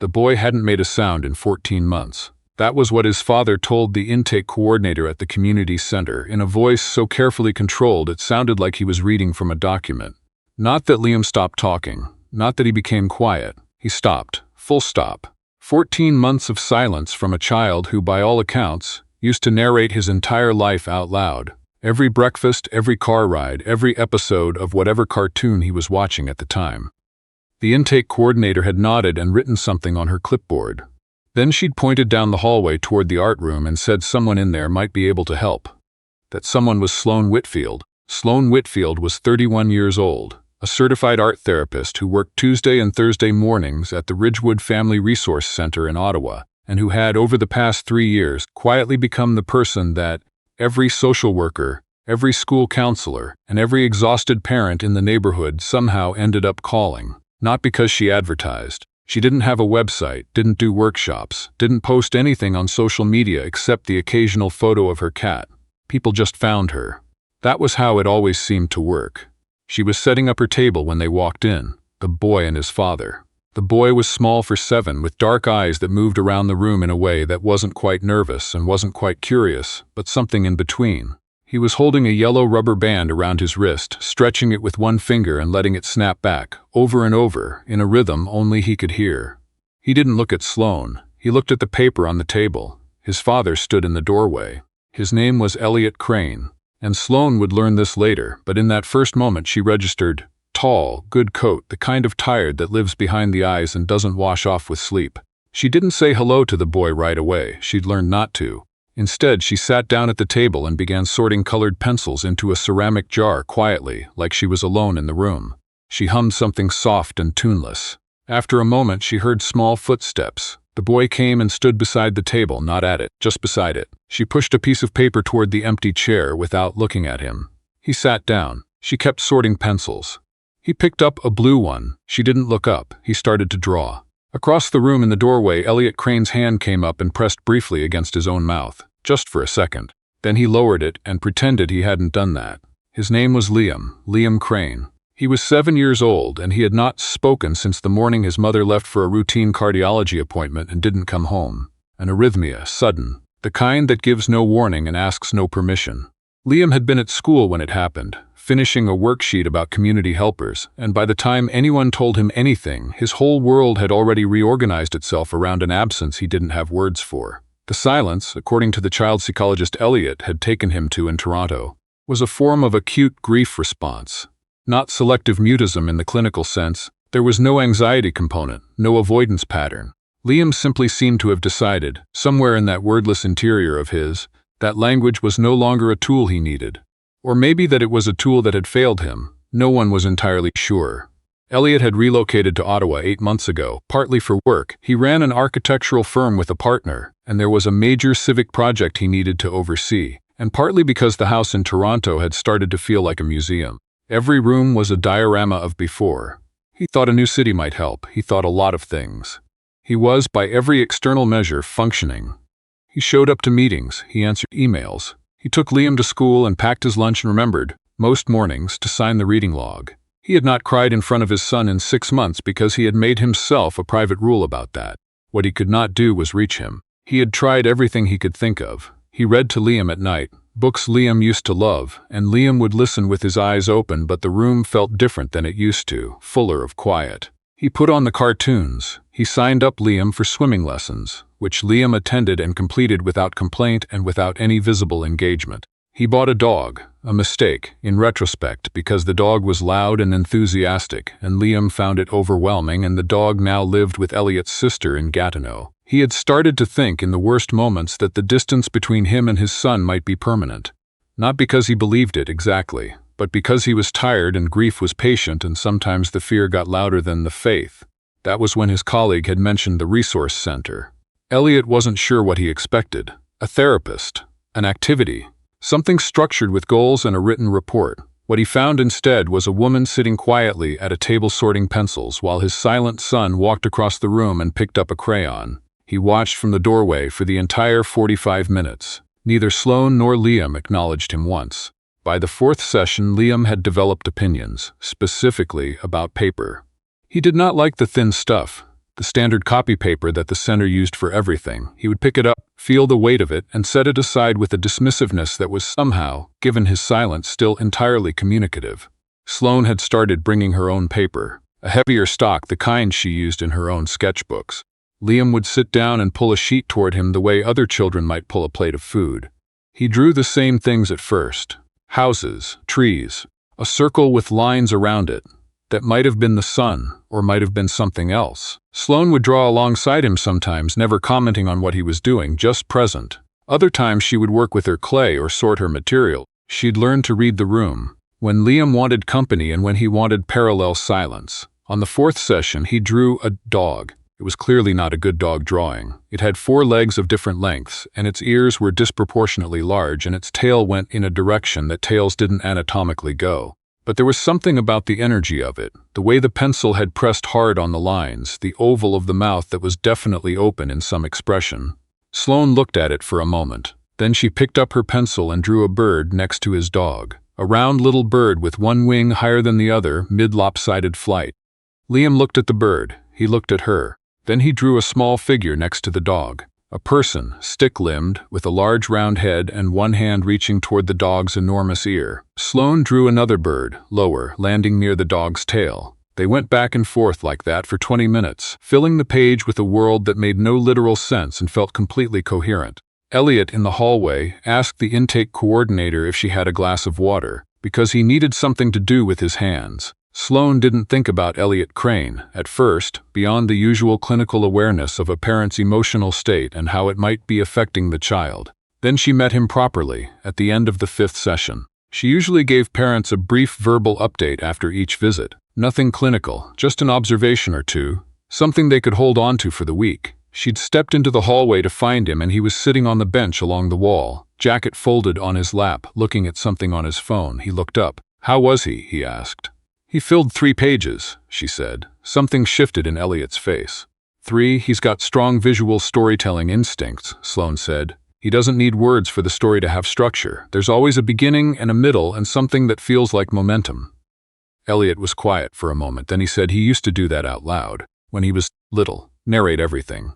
The boy hadn't made a sound in 14 months. That was what his father told the intake coordinator at the community center, in a voice so carefully controlled it sounded like he was reading from a document. Not that Liam stopped talking, not that he became quiet. He stopped. Full stop. 14 months of silence from a child who, by all accounts, used to narrate his entire life out loud. Every breakfast, every car ride, every episode of whatever cartoon he was watching at the time. The intake coordinator had nodded and written something on her clipboard. Then she'd pointed down the hallway toward the art room and said someone in there might be able to help. That someone was Sloane Whitfield. Sloane Whitfield was 31 years old, a certified art therapist who worked Tuesday and Thursday mornings at the Ridgewood Family Resource Center in Ottawa, and who had, over the past 3 years, quietly become the person that every social worker, every school counselor, and every exhausted parent in the neighborhood somehow ended up calling. Not because she advertised. She didn't have a website, didn't do workshops, didn't post anything on social media except the occasional photo of her cat. People just found her. That was how it always seemed to work. She was setting up her table when they walked in, the boy and his father. The boy was small for 7, with dark eyes that moved around the room in a way that wasn't quite nervous and wasn't quite curious, but something in between. He was holding a yellow rubber band around his wrist, stretching it with one finger and letting it snap back, over and over, in a rhythm only he could hear. He didn't look at Sloane. He looked at the paper on the table. His father stood in the doorway. His name was Elliot Crane, and Sloane would learn this later, but in that first moment she registered, tall, good coat, the kind of tired that lives behind the eyes and doesn't wash off with sleep. She didn't say hello to the boy right away. She'd learned not to. Instead, she sat down at the table and began sorting colored pencils into a ceramic jar quietly, like she was alone in the room. She hummed something soft and tuneless. After a moment, she heard small footsteps. The boy came and stood beside the table, not at it, just beside it. She pushed a piece of paper toward the empty chair without looking at him. He sat down. She kept sorting pencils. He picked up a blue one. She didn't look up. He started to draw. Across the room in the doorway, Elliot Crane's hand came up and pressed briefly against his own mouth, just for a second. Then he lowered it and pretended he hadn't done that. His name was Liam Crane. He was 7 years old, and he had not spoken since the morning his mother left for a routine cardiology appointment and didn't come home. An arrhythmia, sudden, the kind that gives no warning and asks no permission. Liam had been at school when it happened, finishing a worksheet about community helpers, and by the time anyone told him anything, his whole world had already reorganized itself around an absence he didn't have words for. The silence, according to the child psychologist Elliot had taken him to in Toronto, was a form of acute grief response. Not selective mutism in the clinical sense. There was no anxiety component, no avoidance pattern. Liam simply seemed to have decided, somewhere in that wordless interior of his, that language was no longer a tool he needed. Or maybe that it was a tool that had failed him. No one was entirely sure. Elliot had relocated to Ottawa 8 months ago, partly for work. He ran an architectural firm with a partner, and there was a major civic project he needed to oversee, and partly because the house in Toronto had started to feel like a museum. Every room was a diorama of before. He thought a new city might help. He thought a lot of things. He was, by every external measure, functioning. He showed up to meetings. He answered emails. He took Liam to school and packed his lunch and remembered, most mornings, to sign the reading log. He had not cried in front of his son in 6 months because he had made himself a private rule about that. What he could not do was reach him. He had tried everything he could think of. He read to Liam at night, books Liam used to love, and Liam would listen with his eyes open, but the room felt different than it used to, fuller of quiet. He put on the cartoons. He signed up Liam for swimming lessons, which Liam attended and completed without complaint and without any visible engagement. He bought a dog, a mistake, in retrospect, because the dog was loud and enthusiastic, and Liam found it overwhelming, and the dog now lived with Elliot's sister in Gatineau. He had started to think in the worst moments that the distance between him and his son might be permanent. Not because he believed it exactly, but because he was tired and grief was patient and sometimes the fear got louder than the faith. That was when his colleague had mentioned the resource center. Elliot wasn't sure what he expected. A therapist, an activity, something structured with goals and a written report. What he found instead was a woman sitting quietly at a table sorting pencils while his silent son walked across the room and picked up a crayon. He watched from the doorway for the entire 45 minutes. Neither Sloane nor Liam acknowledged him once. By the 4th session, Liam had developed opinions, specifically about paper. He did not like the thin stuff. the standard copy paper that the center used for everything. He would pick it up, feel the weight of it, and set it aside with a dismissiveness that was somehow, given his silence, still entirely communicative. Sloane had started bringing her own paper, a heavier stock, the kind she used in her own sketchbooks. Liam would sit down and pull a sheet toward him the way other children might pull a plate of food. He drew the same things at first: houses, trees, a circle with lines around it that might have been the sun or might have been something else. Sloane would draw alongside him sometimes, never commenting on what he was doing, just present. Other times she would work with her clay or sort her material. She'd learned to read the room, when Liam wanted company and when he wanted parallel silence. On the fourth session, he drew a dog. It was clearly not a good dog drawing. It had 4 legs of different lengths, and its ears were disproportionately large, and its tail went in a direction that tails didn't anatomically go. But there was something about the energy of it, the way the pencil had pressed hard on the lines, the oval of the mouth that was definitely open in some expression. Sloane looked at it for a moment. Then she picked up her pencil and drew a bird next to his dog, a round little bird with one wing higher than the other, mid-lopsided flight. Liam looked at the bird. He looked at her. Then he drew a small figure next to the dog, a person, stick-limbed, with a large round head and one hand reaching toward the dog's enormous ear. Sloane drew another bird, lower, landing near the dog's tail. They went back and forth like that for 20 minutes, filling the page with a world that made no literal sense and felt completely coherent. Elliot, in the hallway, asked the intake coordinator if she had a glass of water, because he needed something to do with his hands. Sloane didn't think about Elliot Crane, at first, beyond the usual clinical awareness of a parent's emotional state and how it might be affecting the child. Then she met him properly, at the end of the 5th session. She usually gave parents a brief verbal update after each visit. Nothing clinical, just an observation or two, something they could hold on to for the week. She'd stepped into the hallway to find him, and he was sitting on the bench along the wall, jacket folded on his lap, looking at something on his phone. He looked up. "How was he asked. "He filled 3 pages, she said. Something shifted in Elliot's face. 3, he's got strong visual storytelling instincts, Sloane said. He doesn't need words for the story to have structure. There's always a beginning and a middle and something that feels like momentum." Elliot was quiet for a moment, then he said he used to do that out loud. When he was little, narrate everything.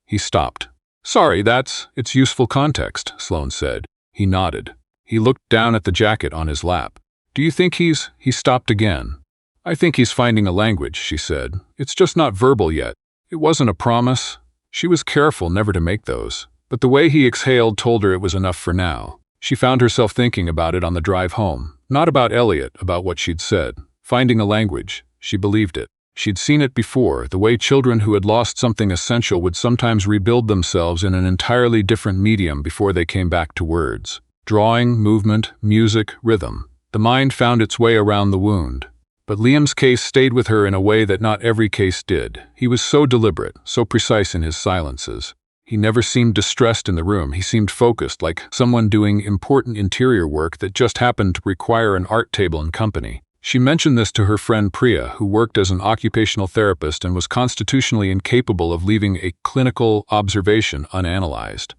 He stopped. "Sorry, it's useful context," Sloane said. He nodded. He looked down at the jacket on his lap. "Do you think he stopped again. "I think he's finding a language," she said. "It's just not verbal yet. It wasn't a promise." She was careful never to make those, but the way he exhaled told her it was enough for now. She found herself thinking about it on the drive home. Not about Elliot, about what she'd said. Finding a language. She believed it. She'd seen it before, the way children who had lost something essential would sometimes rebuild themselves in an entirely different medium before they came back to words. Drawing, movement, music, rhythm. The mind found its way around the wound. But Liam's case stayed with her in a way that not every case did. He was so deliberate, so precise in his silences. He never seemed distressed in the room. He seemed focused, like someone doing important interior work that just happened to require an art table and company. She mentioned this to her friend Priya, who worked as an occupational therapist and was constitutionally incapable of leaving a clinical observation unanalyzed.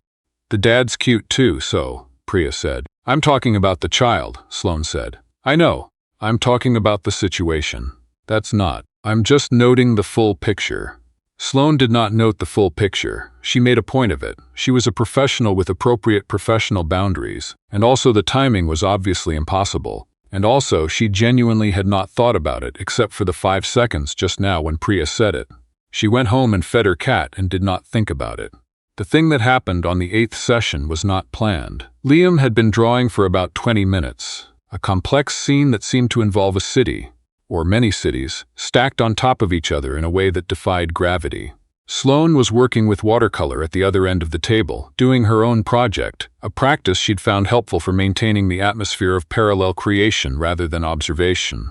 "The dad's cute too, so," Priya said. "I'm talking about the child," Sloane said. "I know. I'm talking about the situation. That's not. I'm just noting the full picture." Sloane did not note the full picture. She made a point of it. She was a professional with appropriate professional boundaries, and also the timing was obviously impossible. And also, she genuinely had not thought about it except for the 5 seconds just now when Priya said it. She went home and fed her cat and did not think about it. The thing that happened on the 8th session was not planned. Liam had been drawing for about 20 minutes. A complex scene that seemed to involve a city, or many cities, stacked on top of each other in a way that defied gravity. Sloane was working with watercolor at the other end of the table, doing her own project, a practice she'd found helpful for maintaining the atmosphere of parallel creation rather than observation.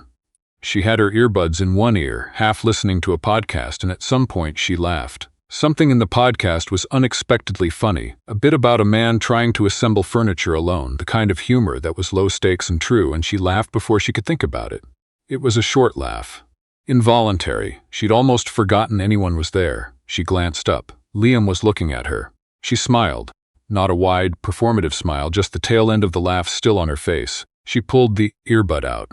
She had her earbuds in one ear, half listening to a podcast, and at some point she laughed. Something in the podcast was unexpectedly funny, a bit about a man trying to assemble furniture alone, the kind of humor that was low stakes and true, and she laughed before she could think about it. It was a short laugh. Involuntary. She'd almost forgotten anyone was there. She glanced up. Liam was looking at her. She smiled. Not a wide, performative smile, just the tail end of the laugh still on her face. She pulled the earbud out.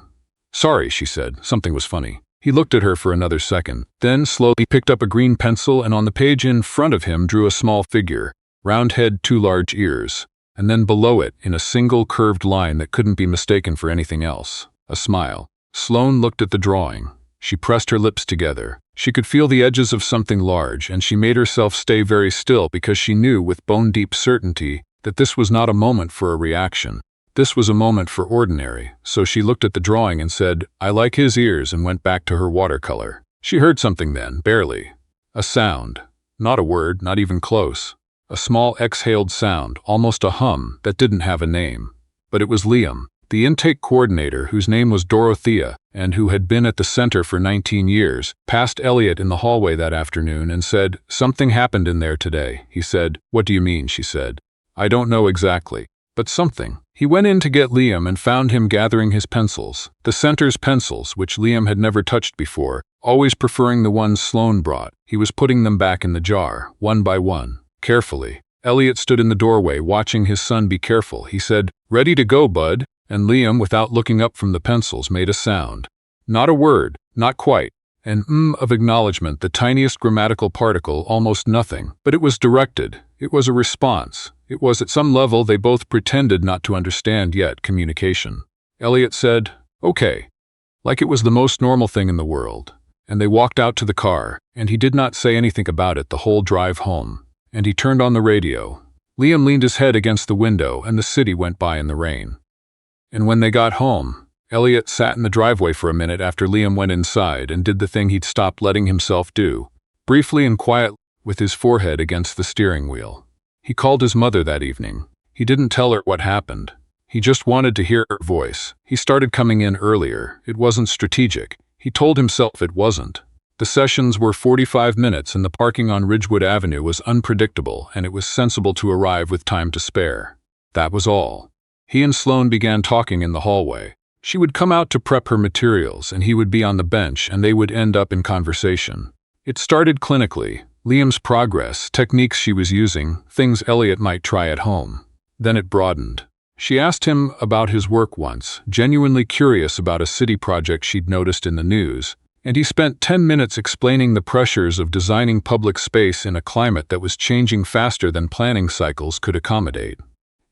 "Sorry," she said. Something was funny. He looked at her for another second, then slowly picked up a green pencil and on the page in front of him drew a small figure, round head, 2 large ears, and then below it, in a single curved line that couldn't be mistaken for anything else, a smile. Sloane looked at the drawing. She pressed her lips together. She could feel the edges of something large, and she made herself stay very still because she knew with bone-deep certainty that this was not a moment for a reaction. This was a moment for ordinary, so she looked at the drawing and said, "I like his ears," and went back to her watercolor. She heard something then, barely. A sound. Not a word, not even close. A small exhaled sound, almost a hum, that didn't have a name. But it was Liam, the intake coordinator, whose name was Dorothea, and who had been at the center for 19 years, passed Elliot in the hallway that afternoon and said, "Something happened in there today." He said, "What do you mean?" she said. "I don't know exactly, but something." He went in to get Liam and found him gathering his pencils, the center's pencils, which Liam had never touched before, always preferring the ones Sloane brought. He was putting them back in the jar, one by one, carefully. Elliot stood in the doorway, watching his son be careful. He said, "Ready to go, bud?" And Liam, without looking up from the pencils, made a sound. Not a word, not quite. An of acknowledgement, the tiniest grammatical particle, almost nothing. But it was directed. It was a response. It was, at some level they both pretended not to understand yet, communication. Elliot said, "Okay," like it was the most normal thing in the world. And they walked out to the car, and he did not say anything about it the whole drive home. And he turned on the radio. Liam leaned his head against the window, and the city went by in the rain. And when they got home, Elliot sat in the driveway for a minute after Liam went inside and did the thing he'd stopped letting himself do, briefly and quietly, with his forehead against the steering wheel. He called his mother that evening. He didn't tell her what happened. He just wanted to hear her voice. He started coming in earlier. It wasn't strategic. He told himself it wasn't. The sessions were 45 minutes and the parking on Ridgewood Avenue was unpredictable, and it was sensible to arrive with time to spare. That was all. He and Sloane began talking in the hallway. She would come out to prep her materials, and he would be on the bench, and they would end up in conversation. It started clinically. Liam's progress, techniques she was using, things Elliot might try at home. Then it broadened. She asked him about his work once, genuinely curious about a city project she'd noticed in the news, and he spent 10 minutes explaining the pressures of designing public space in a climate that was changing faster than planning cycles could accommodate.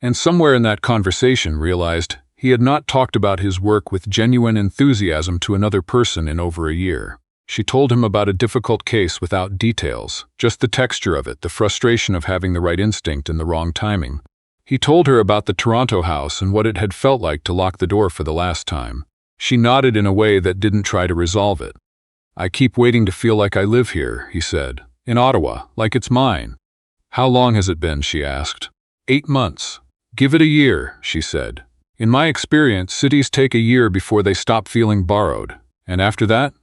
And somewhere in that conversation realized he had not talked about his work with genuine enthusiasm to another person in over a year. She told him about a difficult case without details, just the texture of it, the frustration of having the right instinct and the wrong timing. He told her about the Toronto house and what it had felt like to lock the door for the last time. She nodded in a way that didn't try to resolve it. "I keep waiting to feel like I live here," he said. "In Ottawa, like it's mine." "How long has it been?" she asked. 8 months. "Give it a year," she said. "In my experience, cities take a year before they stop feeling borrowed. And after that,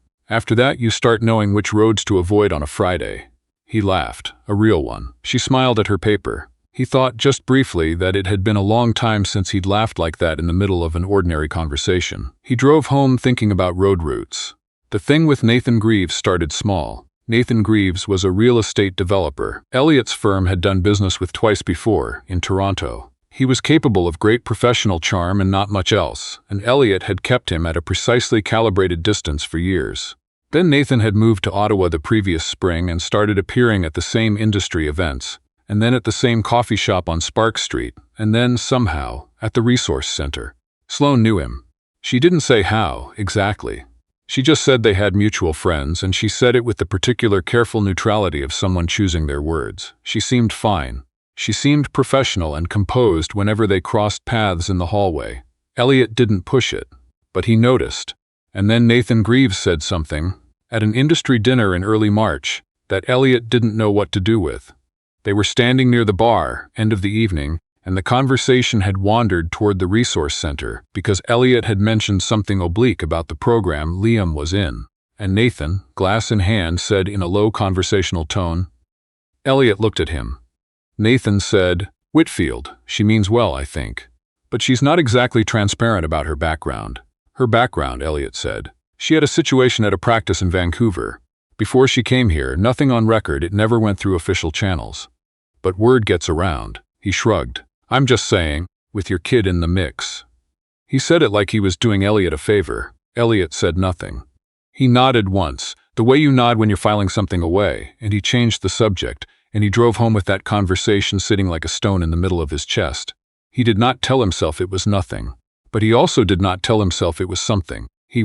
you start knowing which roads to avoid on a Friday." He laughed, a real one. She smiled at her paper. He thought just briefly that it had been a long time since he'd laughed like that in the middle of an ordinary conversation. He drove home thinking about road routes. The thing with Nathan Greaves started small. Nathan Greaves was a real estate developer Elliot's firm had done business with twice before, in Toronto. He was capable of great professional charm and not much else, and Elliot had kept him at a precisely calibrated distance for years. Then Nathan had moved to Ottawa the previous spring and started appearing at the same industry events, and then at the same coffee shop on Spark Street, and then, somehow, at the Resource Center. Sloane knew him. She didn't say how, exactly. She just said they had mutual friends, and she said it with the particular careful neutrality of someone choosing their words. She seemed fine. She seemed professional and composed whenever they crossed paths in the hallway. Elliot didn't push it, but he noticed. And then Nathan Greaves said something, at an industry dinner in early March, that Elliot didn't know what to do with. They were standing near the bar, end of the evening, and the conversation had wandered toward the Resource Center because Elliot had mentioned something oblique about the program Liam was in. And Nathan, glass in hand, said in a low conversational tone. Elliot looked at him. Nathan said, "Whitfield, she means well, I think. But she's not exactly transparent about her background." "Her background," Elliot said. "She had a situation at a practice in Vancouver. Before she came here, nothing on record, it never went through official channels. But word gets around." He shrugged. "I'm just saying, with your kid in the mix." He said it like he was doing Elliot a favor. Elliot said nothing. He nodded once, the way you nod when you're filing something away, and he changed the subject, and he drove home with that conversation sitting like a stone in the middle of his chest. He did not tell himself it was nothing, but he also did not tell himself it was something. He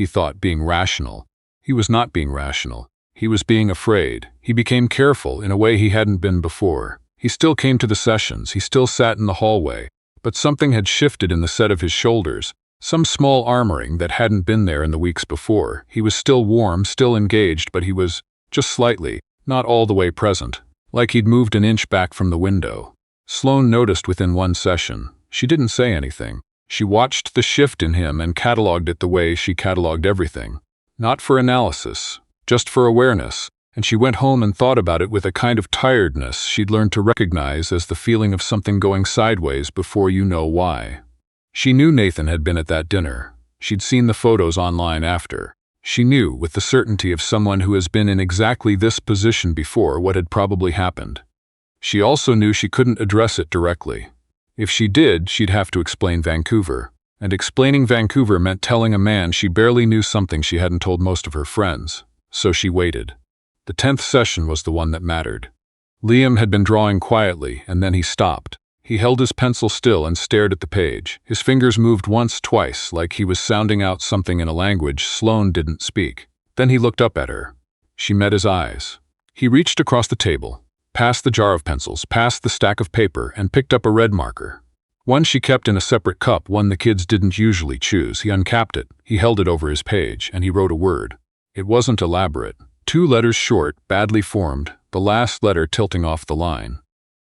thought, being rational. He was not being rational. He was being afraid. He became careful in a way he hadn't been before. He still came to the sessions, he still sat in the hallway, but something had shifted in the set of his shoulders, some small armoring that hadn't been there in the weeks before. He was still warm, still engaged, but he was, just slightly, not all the way present, like he'd moved an inch back from the window. Sloane noticed within one session. She didn't say anything. She watched the shift in him and catalogued it the way she catalogued everything. Not for analysis, just for awareness, and she went home and thought about it with a kind of tiredness she'd learned to recognize as the feeling of something going sideways before you know why. She knew Nathan had been at that dinner. She'd seen the photos online after. She knew, with the certainty of someone who has been in exactly this position before, what had probably happened. She also knew she couldn't address it directly. If she did, she'd have to explain Vancouver. And explaining Vancouver meant telling a man she barely knew something she hadn't told most of her friends. So she waited. The 10th session was the one that mattered. Liam had been drawing quietly, and then he stopped. He held his pencil still and stared at the page. His fingers moved once, twice, like he was sounding out something in a language Sloane didn't speak. Then he looked up at her. She met his eyes. He reached across the table, past the jar of pencils, past the stack of paper, and picked up a red marker. One she kept in a separate cup, one the kids didn't usually choose. He uncapped it, he held it over his page, and he wrote a word. It wasn't elaborate. 2 letters short, badly formed, the last letter tilting off the line.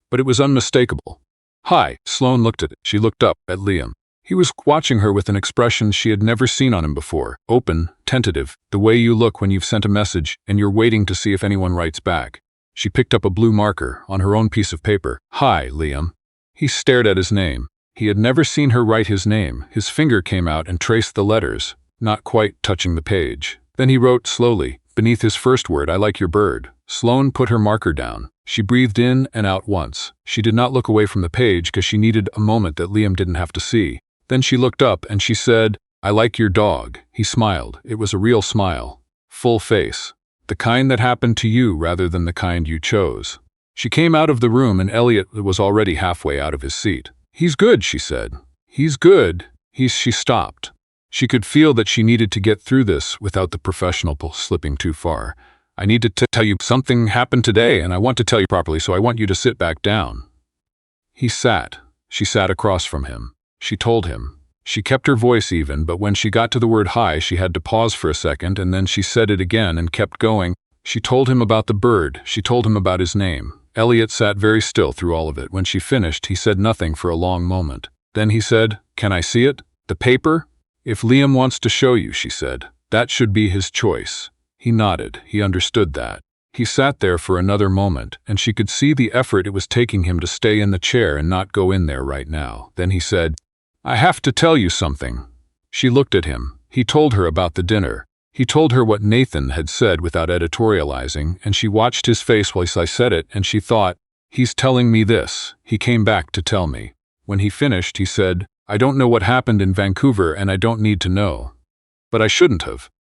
But it was unmistakable. Hi, Sloane looked at it. She looked up at Liam. He was watching her with an expression she had never seen on him before. Open, tentative, the way you look when you've sent a message and you're waiting to see if anyone writes back. She picked up a blue marker on her own piece of paper. Hi, Liam. He stared at his name. He had never seen her write his name. His finger came out and traced the letters, not quite touching the page. Then he wrote slowly, beneath his first word, I like your bird. Sloane put her marker down. She breathed in and out once. She did not look away from the page because she needed a moment that Liam didn't have to see. Then she looked up and she said, I like your dog. He smiled. It was a real smile. Full face. The kind that happened to you rather than the kind you chose. She came out of the room and Elliot was already halfway out of his seat. He's good, she said. He's good. She stopped. She could feel that she needed to get through this without the professional slipping too far. I need to tell you something happened today, and I want to tell you properly, so I want you to sit back down. He sat. She sat across from him. She told him. She kept her voice even, but when she got to the word hi, she had to pause for a second, and then she said it again and kept going. She told him about the bird. She told him about his name. Elliot sat very still through all of it. When she finished, he said nothing for a long moment. Then he said, Can I see it? The paper? If Liam wants to show you, she said. That should be his choice. He nodded. He understood that. He sat there for another moment, and she could see the effort it was taking him to stay in the chair and not go in there right now. Then he said, I have to tell you something. She looked at him. He told her about the dinner. He told her what Nathan had said without editorializing, and she watched his face while I said it, and she thought, he's telling me this. He came back to tell me. When he finished, he said, I don't know what happened in Vancouver and I don't need to know. But I shouldn't have.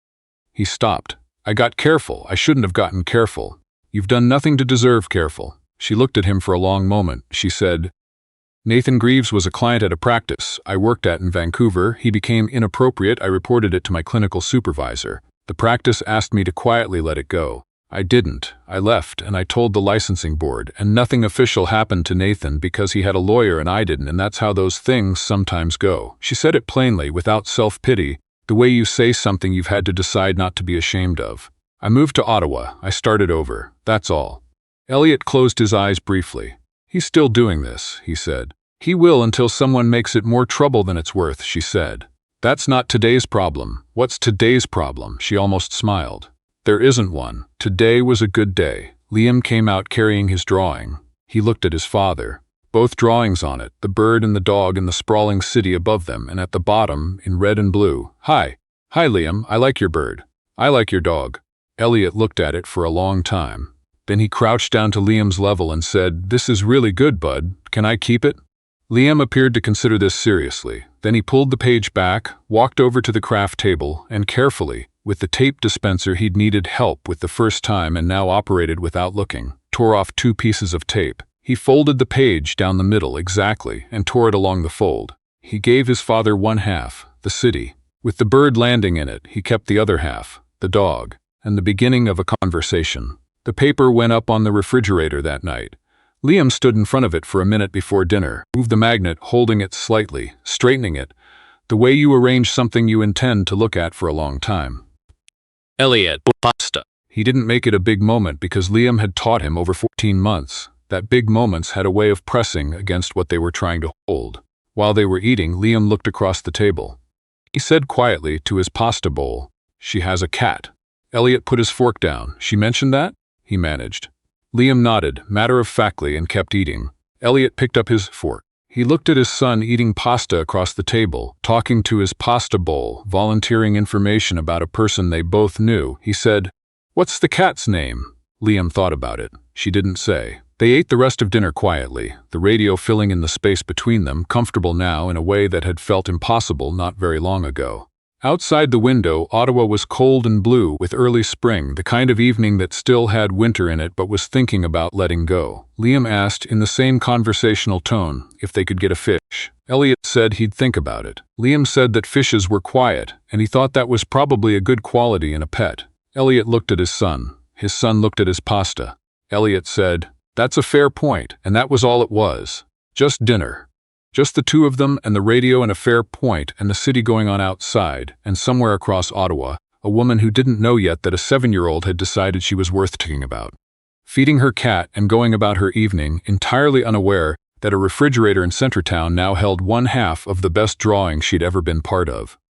He stopped. I got careful. I shouldn't have gotten careful. You've done nothing to deserve careful. She looked at him for a long moment. She said, Nathan Greaves was a client at a practice I worked at in Vancouver. He became inappropriate. I reported it to my clinical supervisor. The practice asked me to quietly let it go. I didn't. I left, and I told the licensing board, and nothing official happened to Nathan because he had a lawyer and I didn't, and that's how those things sometimes go. She said it plainly, without self-pity, the way you say something you've had to decide not to be ashamed of. I moved to Ottawa. I started over. That's all. Elliot closed his eyes briefly. He's still doing this, he said. He will until someone makes it more trouble than it's worth, she said. That's not today's problem. What's today's problem? She almost smiled. There isn't one. Today was a good day. Liam came out carrying his drawing. He looked at his father. Both drawings on it, the bird and the dog and the sprawling city above them, and at the bottom, in red and blue, Hi. Hi, Liam. I like your bird. I like your dog. Elliot looked at it for a long time. Then he crouched down to Liam's level and said, This is really good, bud. Can I keep it? Liam appeared to consider this seriously. Then he pulled the page back, walked over to the craft table, and carefully, with the tape dispenser he'd needed help with the first time and now operated without looking, tore off 2 pieces of tape. He folded the page down the middle exactly and tore it along the fold. He gave his father one half, the city. With the bird landing in it, he kept the other half, the dog, and the beginning of a conversation. The paper went up on the refrigerator that night. Liam stood in front of it for a minute before dinner, moved the magnet, holding it slightly, straightening it, the way you arrange something you intend to look at for a long time. Elliot, pasta. He didn't make it a big moment because Liam had taught him over 14 months that big moments had a way of pressing against what they were trying to hold. While they were eating, Liam looked across the table. He said quietly to his pasta bowl, "She has a cat." Elliot put his fork down. "She mentioned that?" he managed. Liam nodded, matter-of-factly, and kept eating. Elliot picked up his fork. He looked at his son eating pasta across the table, talking to his pasta bowl, volunteering information about a person they both knew. He said, "What's the cat's name?" Liam thought about it. She didn't say. They ate the rest of dinner quietly, the radio filling in the space between them, comfortable now in a way that had felt impossible not very long ago. Outside the window, Ottawa was cold and blue with early spring, the kind of evening that still had winter in it but was thinking about letting go. Liam asked, in the same conversational tone, if they could get a fish. Elliot said he'd think about it. Liam said that fishes were quiet, and he thought that was probably a good quality in a pet. Elliot looked at his son. His son looked at his pasta. Elliot said, "That's a fair point," and that was all it was. Just dinner. Just the two of them and the radio and a fair point and the city going on outside, and somewhere across Ottawa, a woman who didn't know yet that a 7-year-old had decided she was worth thinking about. Feeding her cat and going about her evening, entirely unaware that a refrigerator in Centertown now held one half of the best drawing she'd ever been part of.